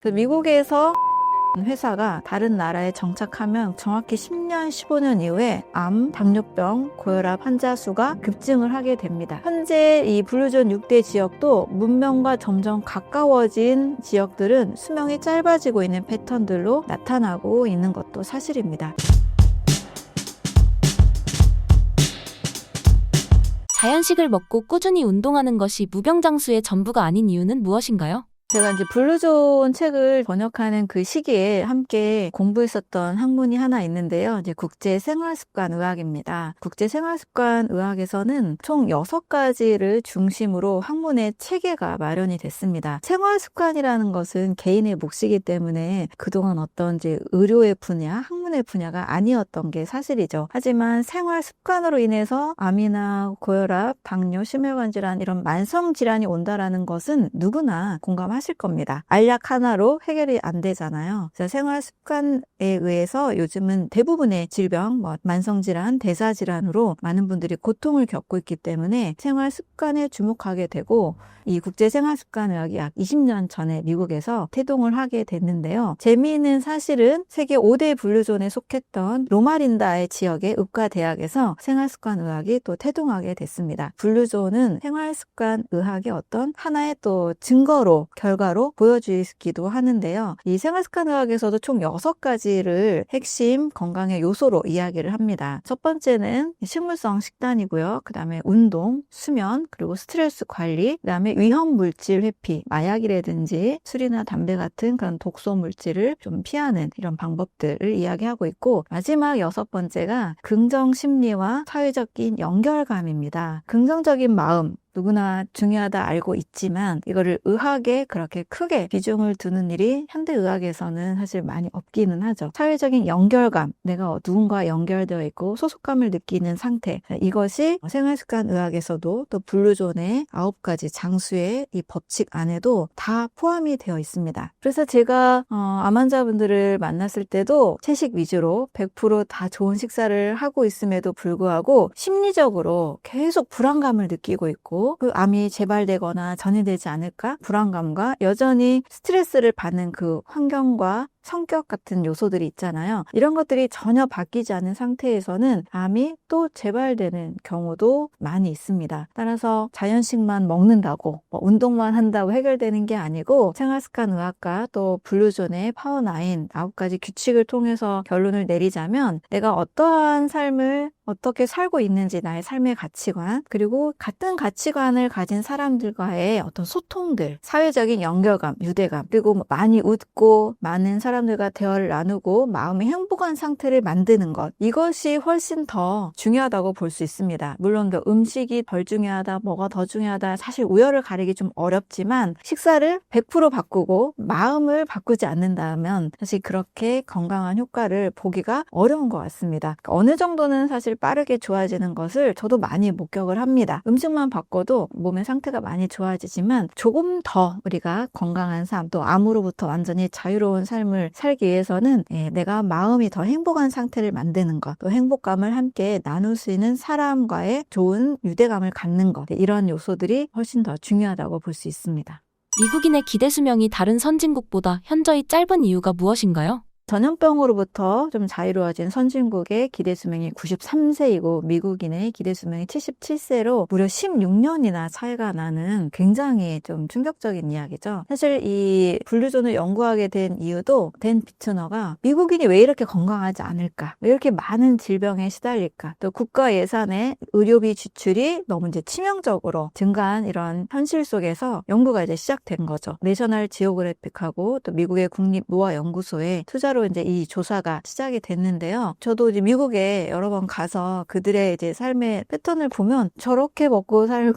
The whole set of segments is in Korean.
그래서 미국에서 회사가 다른 나라에 정착하면 정확히 10년, 15년 이후에 암, 당뇨병, 고혈압 환자 수가 급증을 하게 됩니다. 현재 이 블루존 6대 지역도 문명과 점점 가까워진 지역들은 수명이 짧아지고 있는 패턴들로 나타나고 있는 것도 사실입니다. 자연식을 먹고 꾸준히 운동하는 것이 무병장수의 전부가 아닌 이유는 무엇인가요? 제가 이제 블루존 책을 번역하는 그 시기에 함께 공부했었던 학문이 하나 있는데요. 이제 국제생활습관의학입니다. 국제생활습관의학에서는 총 6가지를 중심으로 학문의 체계가 마련이 됐습니다. 생활습관이라는 것은 개인의 몫이기 때문에 그동안 어떤 이제 의료의 분야, 학문의 분야가 아니었던 게 사실이죠. 하지만 생활습관으로 인해서 암이나 고혈압, 당뇨, 심혈관 질환 이런 만성 질환이 온다라는 것은 누구나 공감하실 겁니다. 알약 하나로 해결이 안 되잖아요. 그래서 생활 습관에 의해서 요즘은 대부분의 질병, 만성 질환, 대사 질환으로 많은 분들이 고통을 겪고 있기 때문에 생활 습관에 주목하게 되고 이 국제생활습관의학이 약 20년 전에 미국에서 태동을 하게 됐는데요. 재미있는 사실은 세계 5대 블루존에 속했던 로마린다의 지역의 의과대학에서 생활습관의학이 또 태동하게 됐습니다. 블루존은 생활습관의학의 어떤 하나의 또 증거로 결과로 보여주기도 하는데요. 이 생활습관의학에서도 총 6가지를 핵심 건강의 요소로 이야기를 합니다. 첫 번째는 식물성 식단이고요. 그 다음에 운동, 수면, 그리고 스트레스 관리, 그 다음에 위험물질 회피, 마약이라든지 술이나 담배 같은 그런 독소 물질을 좀 피하는 이런 방법들을 이야기하고 있고, 마지막 6번째가 긍정 심리와 사회적인 연결감입니다. 긍정적인 마음, 누구나 중요하다 알고 있지만 이거를 의학에 그렇게 크게 비중을 두는 일이 현대의학에서는 사실 많이 없기는 하죠. 사회적인 연결감, 내가 누군가와 연결되어 있고 소속감을 느끼는 상태, 이것이 생활습관의학에서도 또 블루존의 9가지 장수의 이 법칙 안에도 다 포함이 되어 있습니다. 그래서 제가 암 환자분들을 만났을 때도 채식 위주로 100% 다 좋은 식사를 하고 있음에도 불구하고 심리적으로 계속 불안감을 느끼고 있고 그 암이 재발되거나 전이되지 않을까 불안감과 여전히 스트레스를 받는 그 환경과 성격 같은 요소들이 있잖아요. 이런 것들이 전혀 바뀌지 않은 상태에서는 암이 또 재발되는 경우도 많이 있습니다. 따라서 자연식만 먹는다고 운동만 한다고 해결되는 게 아니고 생활습관의학과 또 블루존의 파워9 9가지 규칙을 통해서 결론을 내리자면 내가 어떠한 삶을 어떻게 살고 있는지, 나의 삶의 가치관, 그리고 같은 가치관을 가진 사람들과의 어떤 소통들, 사회적인 연결감, 유대감, 그리고 많이 웃고 많은 사람들과 대화를 나누고 마음의 행복한 상태를 만드는 것, 이것이 훨씬 더 중요하다고 볼 수 있습니다. 물론 그 음식이 덜 중요하다, 뭐가 더 중요하다, 사실 우열을 가리기 좀 어렵지만 식사를 100% 바꾸고 마음을 바꾸지 않는다면 사실 그렇게 건강한 효과를 보기가 어려운 것 같습니다. 어느 정도는 사실 빠르게 좋아지는 것을 저도 많이 목격을 합니다. 음식만 바꿔도 몸의 상태가 많이 좋아지지만 조금 더 우리가 건강한 삶, 또 암으로부터 완전히 자유로운 삶을 살기 위해서는 내가 마음이 더 행복한 상태를 만드는 것, 또 행복감을 함께 나눌 수 있는 사람과의 좋은 유대감을 갖는 것, 이런 요소들이 훨씬 더 중요하다고 볼 수 있습니다. 미국인의 기대 수명이 다른 선진국보다 현저히 짧은 이유가 무엇인가요? 전염병으로부터 좀 자유로워진 선진국의 기대 수명이 93세이고 미국인의 기대 수명이 77세로 무려 16년이나 차이가 나는 굉장히 좀 충격적인 이야기죠. 사실 이 블루존을 연구하게 된 이유도 댄 비트너가 미국인이 왜 이렇게 건강하지 않을까? 왜 이렇게 많은 질병에 시달릴까? 또 국가 예산의 의료비 지출이 너무 이제 치명적으로 증가한 이런 현실 속에서 연구가 이제 시작된 거죠. 내셔널 지오그래픽하고 또 미국의 국립노화연구소에 투자로 이제 이 조사가 시작이 됐는데요. 저도 이제 미국에 여러 번 가서 그들의 이제 삶의 패턴을 보면 저렇게 먹고 살면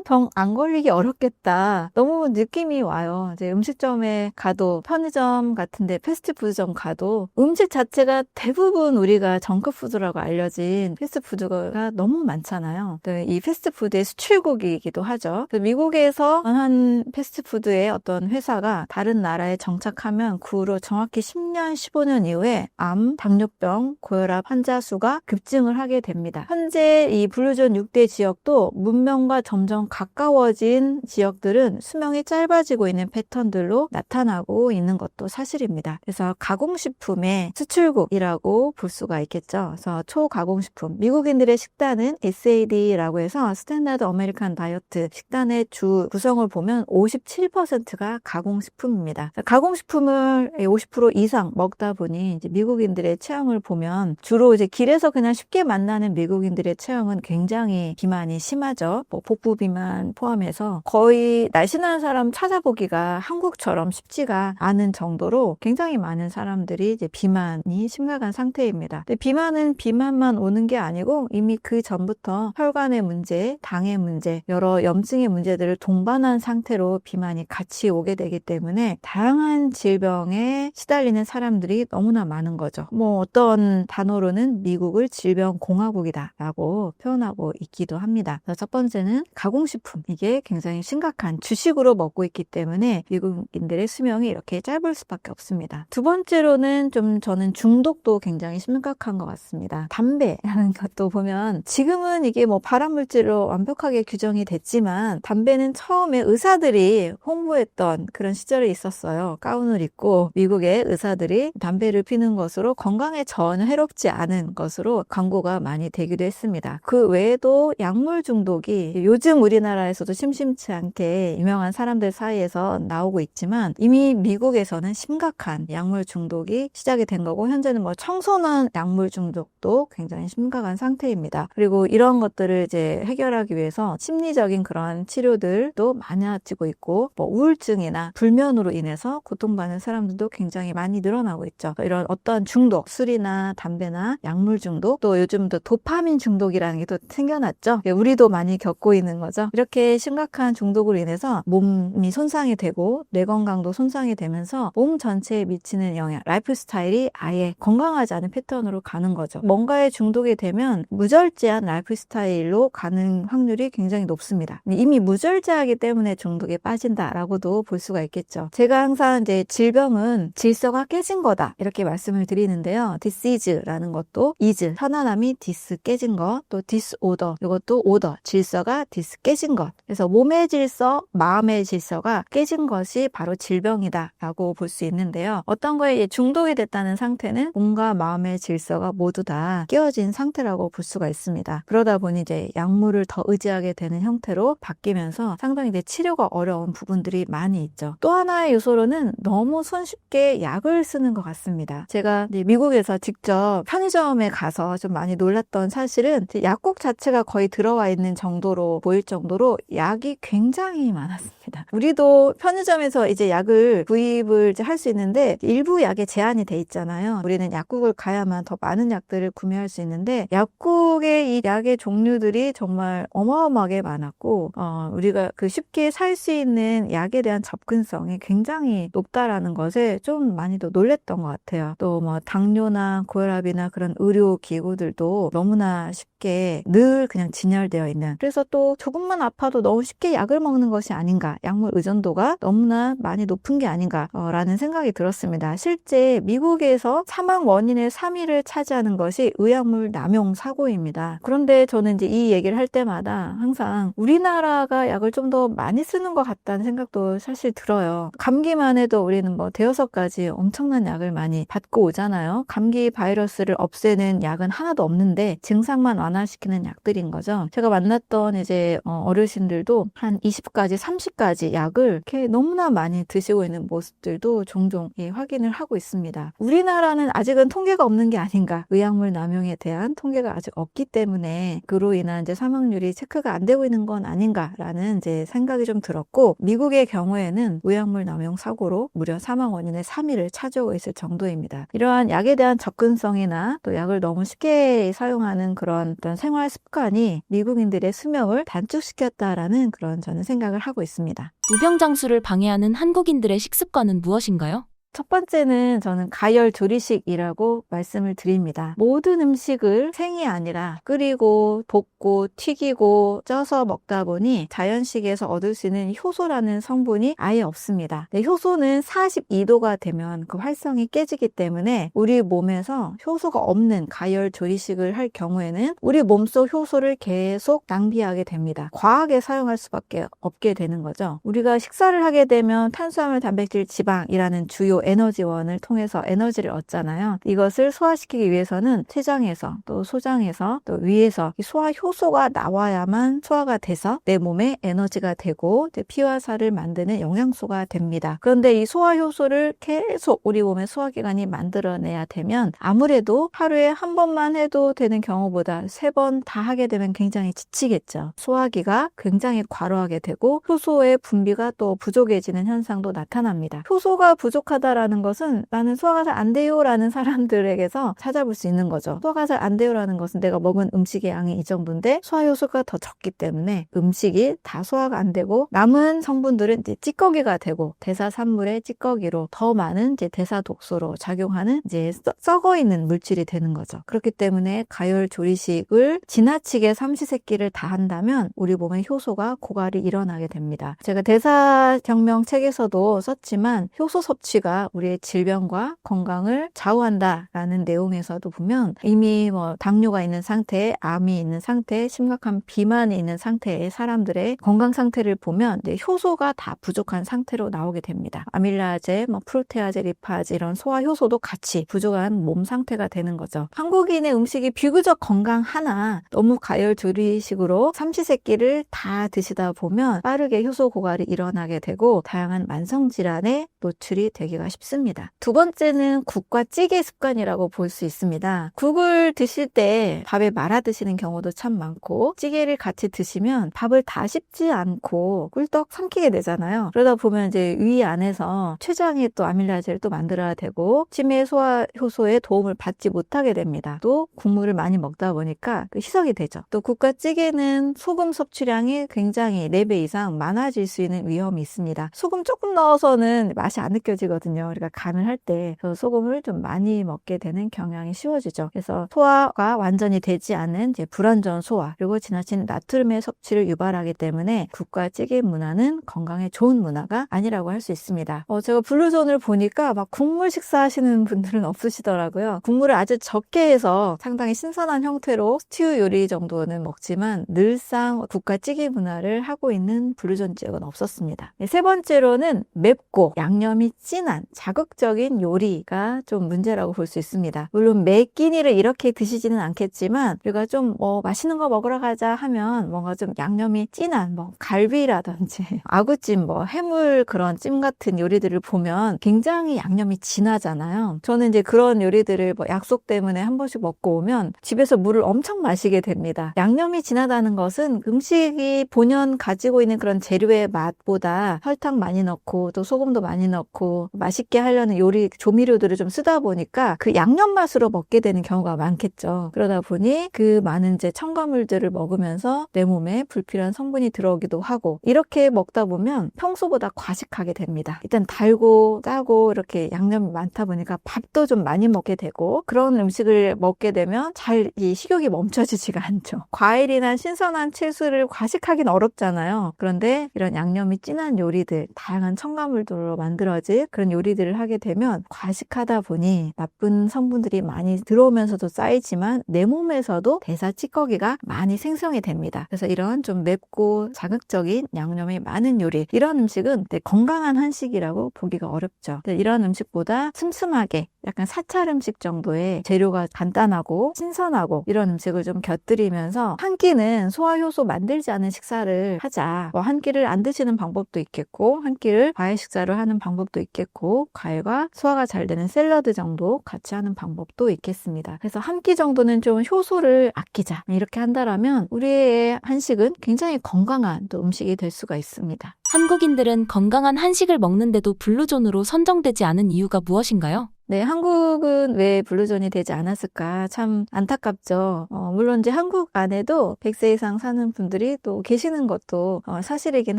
병 안 걸리기 어렵겠다. 너무 느낌이 와요. 이제 음식점에 가도 편의점 같은데 패스트푸드점 가도 음식 자체가 대부분 우리가 정크푸드라고 알려진 패스트푸드가 너무 많잖아요. 이 패스트푸드의 수출국이기도 하죠. 미국에서 한 패스트푸드의 어떤 회사가 다른 나라에 정착하면 그 후로 정확히 10년, 2015년 이후에 암, 당뇨병, 고혈압 환자 수가 급증을 하게 됩니다. 현재 이 블루존 6대 지역도 문명과 점점 가까워진 지역들은 수명이 짧아지고 있는 패턴들로 나타나고 있는 것도 사실입니다. 그래서 가공식품의 수출국이라고 볼 수가 있겠죠. 그래서 초가공식품, 미국인들의 식단은 SAD라고 해서 스탠다드 아메리칸 다이어트 식단의 주 구성을 보면 57%가 가공식품입니다. 가공식품을 50% 이상 먹다 보니 이제 미국인들의 체형을 보면 주로 이제 길에서 그냥 쉽게 만나는 미국인들의 체형은 굉장히 비만이 심하죠. 뭐 복부 비만 포함해서 거의 날씬한 사람 찾아보기가 한국처럼 쉽지가 않은 정도로 굉장히 많은 사람들이 이제 비만이 심각한 상태입니다. 근데 비만은 비만만 오는 게 아니고 이미 그 전부터 혈관의 문제, 당의 문제, 여러 염증의 문제들을 동반한 상태로 비만이 같이 오게 되기 때문에 다양한 질병에 시달리는 사람들이 너무나 많은 거죠. 뭐 어떤 단어로는 미국을 질병공화국이다라고 표현하고 있기도 합니다. 그래서 첫 번째는 가공식품. 이게 굉장히 심각한 주식으로 먹고 있기 때문에 미국인들의 수명이 이렇게 짧을 수밖에 없습니다. 두 번째로는 좀 저는 중독도 굉장히 심각한 것 같습니다. 담배라는 것도 보면 지금은 이게 뭐 발암물질로 완벽하게 규정이 됐지만 담배는 처음에 의사들이 홍보했던 그런 시절이 있었어요. 가운을 입고 미국의 의사들이 담배를 피는 것으로 건강에 전혀 해롭지 않은 것으로 광고가 많이 되기도 했습니다. 그 외에도 약물 중독이 요즘 우리나라에서도 심심치 않게 유명한 사람들 사이에서 나오고 있지만 이미 미국에서는 심각한 약물 중독이 시작이 된 거고 현재는 뭐 청소년 약물 중독도 굉장히 심각한 상태입니다. 그리고 이런 것들을 이제 해결하기 위해서 심리적인 그런 치료들도 많아지고 있고 뭐 우울증이나 불면으로 인해서 고통받는 사람들도 굉장히 많이 늘어나고 있죠. 이런 어떤 중독, 술이나 담배나 약물 중독, 또 요즘 또 도파민 중독이라는 게 또 생겨났죠. 우리도 많이 겪고 있는 거죠. 이렇게 심각한 중독으로 인해서 몸이 손상이 되고 뇌 건강도 손상이 되면서 몸 전체에 미치는 영향, 라이프 스타일이 아예 건강하지 않은 패턴으로 가는 거죠. 뭔가에 중독이 되면 무절제한 라이프 스타일로 가는 확률이 굉장히 높습니다. 이미 무절제하기 때문에 중독에 빠진다라고도 볼 수가 있겠죠. 제가 항상 이제 질병은 질서가 깨진 거다 이렇게 말씀을 드리는데요. disease라는 것도 is 편안함이 dis 깨진 것, 또 disorder 이것도 order 질서가 dis 깨진 것. 그래서 몸의 질서, 마음의 질서가 깨진 것이 바로 질병이다라고 볼 수 있는데요. 어떤 거에 중독이 됐다는 상태는 몸과 마음의 질서가 모두 다 깨어진 상태라고 볼 수가 있습니다. 그러다 보니 이제 약물을 더 의지하게 되는 형태로 바뀌면서 상당히 이제 치료가 어려운 부분들이 많이 있죠. 또 하나의 요소로는 너무 손쉽게 약을 쓰는 것 같습니다. 제가 이제 미국에서 직접 편의점에 가서 좀 많이 놀랐던 사실은 약국 자체가 거의 들어와 있는 정도로 보일 정도로 약이 굉장히 많았습니다. 우리도 편의점에서 이제 약을 구입을 할 수 있는데 일부 약에 제한이 돼 있잖아요. 우리는 약국을 가야만 더 많은 약들을 구매할 수 있는데 약국의 이 약의 종류들이 정말 어마어마하게 많았고 우리가 그 쉽게 살 수 있는 약에 대한 접근성이 굉장히 높다라는 것에 좀 많이 더 놀랬던 것 같아요. 또 뭐 당뇨나 고혈압이나 그런 의료 기구들도 너무나 쉽게 늘 그냥 진열되어 있는, 그래서 또 조금만 아파도 너무 쉽게 약을 먹는 것이 아닌가, 약물 의존도가 너무나 많이 높은 게 아닌가라는 생각이 들었습니다. 실제 미국에서 사망 원인의 3위를 차지하는 것이 의약물 남용 사고입니다. 그런데 저는 이제 이 얘기를 할 때마다 항상 우리나라가 약을 좀 더 많이 쓰는 것 같다는 생각도 사실 들어요. 감기만 해도 우리는 뭐 대여섯 가지 엄청난 약을 많이 받고 오잖아요. 감기 바이러스를 없애는 약은 하나도 없는데 증상만 완화시키는 약들인 거죠. 제가 만났던 이제 어르신들도 한 20가지, 30가지 약을 이렇게 너무나 많이 드시고 있는 모습들도 종종 확인을 하고 있습니다. 우리나라는 아직은 통계가 없는 게 아닌가. 의약물 남용에 대한 통계가 아직 없기 때문에 그로 인한 이제 사망률이 체크가 안 되고 있는 건 아닌가라는 이제 생각이 좀 들었고, 미국의 경우에는 의약물 남용 사고로 무려 사망 원인의 3위를 차지하고 있을 정도입니다. 이러한 약에 대한 접근성이나 또 약을 너무 쉽게 사용하는 그런 어떤 생활 습관이 미국인들의 수명을 단축시켰다라는 그런 저는 생각을 하고 있습니다. 무병장수를 방해하는 한국인들의 식습관은 무엇인가요? 첫 번째는 저는 가열 조리식이라고 말씀을 드립니다. 모든 음식을 생이 아니라 끓이고 볶고 튀기고 쪄서 먹다 보니 자연식에서 얻을 수 있는 효소라는 성분이 아예 없습니다. 효소는 42도가 되면 그 활성이 깨지기 때문에 우리 몸에서 효소가 없는 가열 조리식을 할 경우에는 우리 몸속 효소를 계속 낭비하게 됩니다. 과하게 사용할 수밖에 없게 되는 거죠. 우리가 식사를 하게 되면 탄수화물, 단백질, 지방이라는 주요 에너지원을 통해서 에너지를 얻잖아요. 이것을 소화시키기 위해서는 췌장에서 또 소장에서 또 위에서 이 소화 효소가 나와야만 소화가 돼서 내 몸에 에너지가 되고 피와 살을 만드는 영양소가 됩니다. 그런데 이 소화 효소를 계속 우리 몸의 소화기관이 만들어내야 되면 아무래도 하루에 한 번만 해도 되는 경우보다 3번 다 하게 되면 굉장히 지치겠죠. 소화기가 굉장히 과로하게 되고 효소의 분비가 또 부족해지는 현상도 나타납니다. 효소가 부족하다라는 것은 나는 소화가 잘 안 돼요 라는 사람들에게서 찾아볼 수 있는 거죠. 소화가 잘 안 돼요 라는 것은 내가 먹은 음식의 양이 이 정도인데 소화 효소가 더 적기 때문에 음식이 다 소화가 안 되고 남은 성분들은 이제 찌꺼기가 되고 대사산물의 찌꺼기로 더 많은 이제 대사독소로 작용하는 이제 썩어 있는 물질이 되는 거죠. 그렇기 때문에 가열 조리식을 지나치게 삼시세끼를 다 한다면 우리 몸의 효소가 고갈이 일어나게 됩니다. 제가 대사혁명 책에서도 썼지만 효소 섭취가 우리의 질병과 건강을 좌우한다라는 내용에서도 보면 이미 당뇨가 있는 상태, 암이 있는 상태, 심각한 비만이 있는 상태의 사람들의 건강 상태를 보면 효소가 다 부족한 상태로 나오게 됩니다. 아밀라제, 프로테아제, 리파제 이런 소화 효소도 같이 부족한 몸 상태가 되는 거죠. 한국인의 음식이 비교적 건강하나 너무 가열 조리식으로 삼시세끼를 다 드시다 보면 빠르게 효소 고갈이 일어나게 되고 다양한 만성 질환에 노출이 되기가 쉽습니다. 두 번째는 국과 찌개 습관이라고 볼 수 있습니다. 국을 드실 때 밥에 말아 드시는 경우도 참 많고 찌개를 같이 드시면 밥을 다 씹지 않고 꿀떡 삼키게 되잖아요. 그러다 보면 이제 위 안에서 췌장이 또 아밀라제를 또 만들어야 되고 치매 소화 효소의 도움을 받지 못하게 됩니다. 또 국물을 많이 먹다 보니까 희석이 되죠. 또 국과 찌개는 소금 섭취량이 굉장히 4배 이상 많아질 수 있는 위험이 있습니다. 소금 조금 넣어서는 맛이 안 느껴지거든요. 우리가 간을 할 때 소금을 좀 많이 먹게 되는 경향이 쉬워지죠. 그래서 소화가 완전히 되지 않은 이제 불완전 소화 그리고 지나친 나트륨의 섭취를 유발하기 때문에 국과 찌개 문화는 건강에 좋은 문화가 아니라고 할 수 있습니다. 제가 블루존을 보니까 막 국물 식사하시는 분들은 없으시더라고요. 국물을 아주 적게 해서 상당히 신선한 형태로 스튜 요리 정도는 먹지만 늘상 국과 찌개 문화를 하고 있는 블루존 지역은 없었습니다. 세 번째로는 맵고 양념이 진한 자극적인 요리가 좀 문제라고 볼 수 있습니다. 물론 매 끼니를 이렇게 드시지는 않겠지만 우리가 좀 맛있는 거 먹으러 가자 하면 뭔가 좀 양념이 진한 갈비라든지 아구찜 해물 그런 찜 같은 요리들을 보면 굉장히 양념이 진하잖아요. 저는 이제 그런 요리들을 약속 때문에 한 번씩 먹고 오면 집에서 물을 엄청 마시게 됩니다. 양념이 진하다는 것은 음식이 본연 가지고 있는 그런 재료의 맛보다 설탕 많이 넣고 또 소금도 많이 넣고 맛있게 하려는 요리 조미료들을 좀 쓰다 보니까 그 양념 맛으로 먹게 되는 경우가 많겠죠. 그러다 보니 그 많은 이제 첨가물들을 먹으면서 내 몸에 불필요한 성분이 들어오기도 하고 이렇게 먹다 보면 평소보다 과식하게 됩니다. 일단 달고 짜고 이렇게 양념이 많다 보니까 밥도 좀 많이 먹게 되고 그런 음식을 먹게 되면 잘 이 식욕이 멈춰지지가 않죠. 과일이나 신선한 채소를 과식하긴 어렵잖아요. 그런데 이런 양념이 진한 요리들, 다양한 첨가물들로 만들어진 그런 요리들을 하게 되면 과식하다 보니 나쁜 성분들이 많이 들어오면서도 쌓이지만 내 몸에서도 대사 찌꺼기가 많이 생성이 됩니다. 그래서 이런 좀 맵고 자극적인 양념이 많은 요리, 이런 음식은 건강한 한식이라고 보기가 어렵죠. 이런 음식보다 슴슴하게 약간 사찰 음식 정도의 재료가 간단하고 신선하고 이런 음식을 좀 곁들이면서 한 끼는 소화효소 만들지 않은 식사를 하자. 한 끼를 안 드시는 방법도 있겠고 한 끼를 과일 식사를 하는 방법도 있겠고 과일과 소화가 잘 되는 샐러드 정도 같이 하는 방법도 있겠습니다. 그래서 한 끼 정도는 좀 효소를 아끼자. 이렇게 한다라면 우리의 한식은 굉장히 건강한 또 음식이 될 수가 있습니다. 한국인들은 건강한 한식을 먹는데도 블루존으로 선정되지 않은 이유가 무엇인가요? 네, 한국은 왜 블루존이 되지 않았을까 참 안타깝죠. 물론 이제 한국 안에도 100세 이상 사는 분들이 또 계시는 것도 사실이긴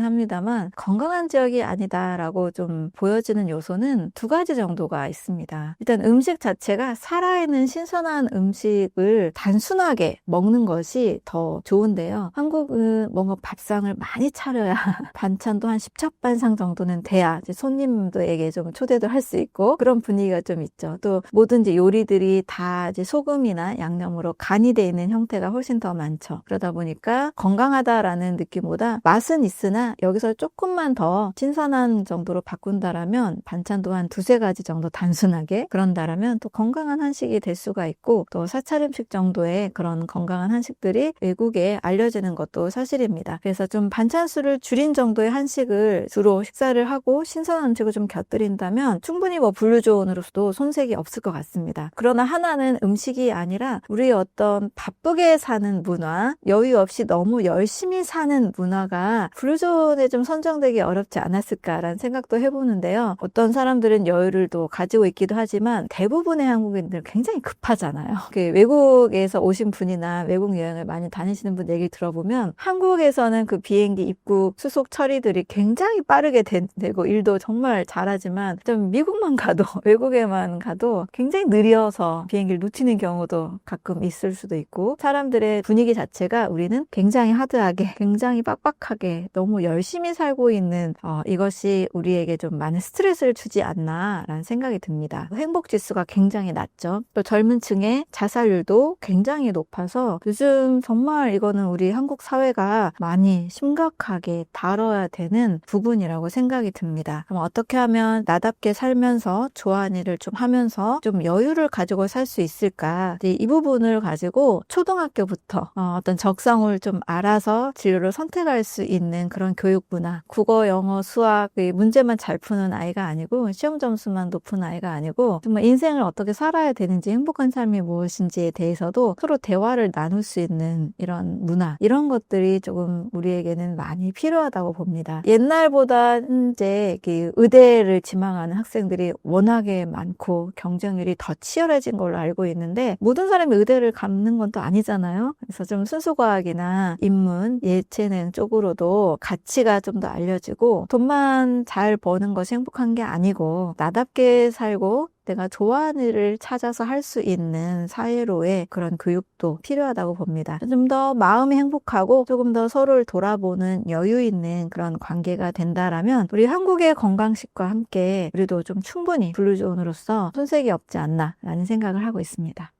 합니다만 건강한 지역이 아니다라고 좀 보여지는 요소는 두 가지 정도가 있습니다. 일단 음식 자체가 살아있는 신선한 음식을 단순하게 먹는 것이 더 좋은데요. 한국은 뭔가 밥상을 많이 차려야 반찬도 한 10첩반상 정도는 돼야 이제 손님들에게 좀 초대도 할 수 있고 그런 분위기가 좀 있죠. 또 모든 이제 요리들이 다 이제 소금이나 양념으로 간이 돼 있는 형태가 훨씬 더 많죠. 그러다 보니까 건강하다라는 느낌보다 맛은 있으나 여기서 조금만 더 신선한 정도로 바꾼다라면 반찬도 한 두세 가지 정도 단순하게 그런다라면 또 건강한 한식이 될 수가 있고 또 사찰 음식 정도의 그런 건강한 한식들이 외국에 알려지는 것도 사실입니다. 그래서 좀 반찬 수를 줄인 정도의 한식을 주로 식사를 하고 신선한 음식을 좀 곁들인다면 충분히 뭐 블루존으로서도 손색이 없을 것 같습니다. 그러나 하나는 음식이 아니라 우리의 어떤 바쁘게 사는 문화, 여유 없이 너무 열심히 사는 문화가 블루존에 좀 선정되기 어렵지 않았을까라는 생각도 해보는데요. 어떤 사람들은 여유를 또 가지고 있기도 하지만 대부분의 한국인들 굉장히 급하잖아요. 외국에서 오신 분이나 외국 여행을 많이 다니시는 분 얘기 들어보면 한국에서는 그 비행기 입국 수속 처리들이 굉장히 빠르게 되고 일도 정말 잘하지만 좀 미국만 가도 외국에만 가도 굉장히 느려서 비행기를 놓치는 경우도 가끔 있을 수도 있고 사람들의 분위기 자체가 우리는 굉장히 하드하게 굉장히 빡빡하게 너무 열심히 살고 있는 이것이 우리에게 좀 많은 스트레스를 주지 않나라는 생각이 듭니다. 행복 지수가 굉장히 낮죠. 또 젊은 층의 자살률도 굉장히 높아서 요즘 정말 이거는 우리 한국 사회가 많이 심각하게 다뤄야 되는 부분이라고 생각이 듭니다. 그럼 어떻게 하면 나답게 살면서 좋아하는 일을 좀 하면서 좀 여유를 가지고 살 수 있을까? 이 부분을 가지고 초등학교부터 어떤 적성을 좀 알아서 진로를 선택할 수 있는 그런 교육 문화, 국어, 영어, 수학 문제만 잘 푸는 아이가 아니고 시험 점수만 높은 아이가 아니고 정말 인생을 어떻게 살아야 되는지 행복한 삶이 무엇인지에 대해서도 서로 대화를 나눌 수 있는 이런 문화, 이런 것들이 조금 우리에게는 많이 필요하다고 봅니다. 옛날보다 현재 의대를 지망하는 학생들이 워낙에 많고 경쟁률이 더 치열해진 걸로 알고 있는데 모든 사람이 의대를 가는 건 또 아니잖아요. 그래서 좀 순수과학이나 인문, 예체능 쪽으로도 가치가 좀 더 알려지고 돈만 잘 버는 것이 행복한 게 아니고 나답게 살고 내가 좋아하는 일을 찾아서 할 수 있는 사회로의 그런 교육도 필요하다고 봅니다. 좀 더 마음이 행복하고 조금 더 서로를 돌아보는 여유 있는 그런 관계가 된다라면 우리 한국의 건강식과 함께 우리도 좀 충분히 블루존으로서 손색이 없지 않나라는 생각을 하고 있습니다.